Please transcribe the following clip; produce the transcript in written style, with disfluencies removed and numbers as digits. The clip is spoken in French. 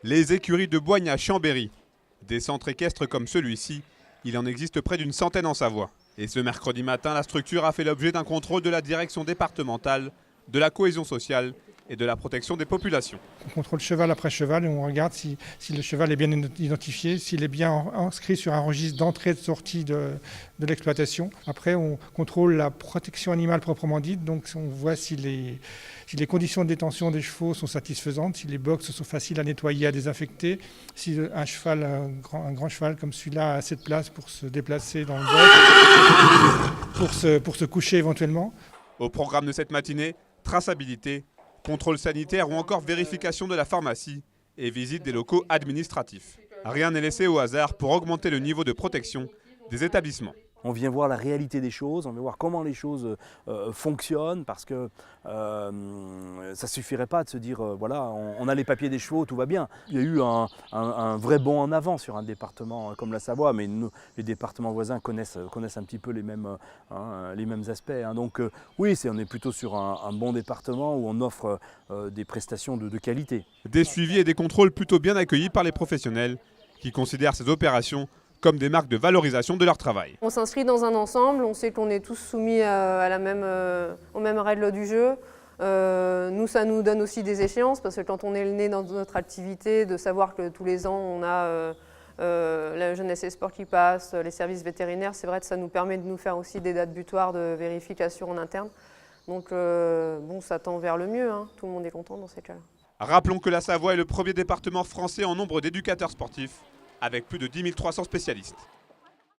Les écuries de Boigne à Chambéry. Des centres équestres comme celui-ci, il en existe près d'une centaine en Savoie. Et ce mercredi matin, la structure a fait l'objet d'un contrôle de la direction départementale, de la cohésion sociale et de la protection des populations. On contrôle cheval après cheval et on regarde si le cheval est bien identifié, s'il est bien inscrit sur un registre d'entrée et de sortie de l'exploitation. Après, on contrôle la protection animale proprement dite, donc on voit si les conditions de détention des chevaux sont satisfaisantes, si les boxes sont faciles à nettoyer, à désinfecter, si un grand cheval comme celui-là a assez de place pour se déplacer dans le box, pour se coucher éventuellement. Au programme de cette matinée, traçabilité, contrôle sanitaire ou encore vérification de la pharmacie et visite des locaux administratifs. Rien n'est laissé au hasard pour augmenter le niveau de protection des établissements. On vient voir la réalité des choses, on vient voir comment les choses fonctionnent, parce que ça ne suffirait pas de se dire voilà, on a les papiers des chevaux, tout va bien. Il y a eu un vrai bond en avant sur un département comme la Savoie, mais les départements voisins connaissent un petit peu les mêmes aspects. Donc oui, on est plutôt sur un bon département où on offre des prestations de qualité. Des suivis et des contrôles plutôt bien accueillis par les professionnels qui considèrent ces opérations comme des marques de valorisation de leur travail. On s'inscrit dans un ensemble, on sait qu'on est tous soumis aux mêmes règles du jeu. Nous, ça nous donne aussi des échéances, parce que quand on est le nez dans notre activité, de savoir que tous les ans on a la jeunesse et sport qui passe, les services vétérinaires, c'est vrai que ça nous permet de nous faire aussi des dates butoirs de vérification en interne. Donc bon, ça tend vers le mieux, hein. Tout le monde est content dans ces cas-là. Rappelons que la Savoie est le premier département français en nombre d'éducateurs sportifs, avec plus de 10 300 spécialistes.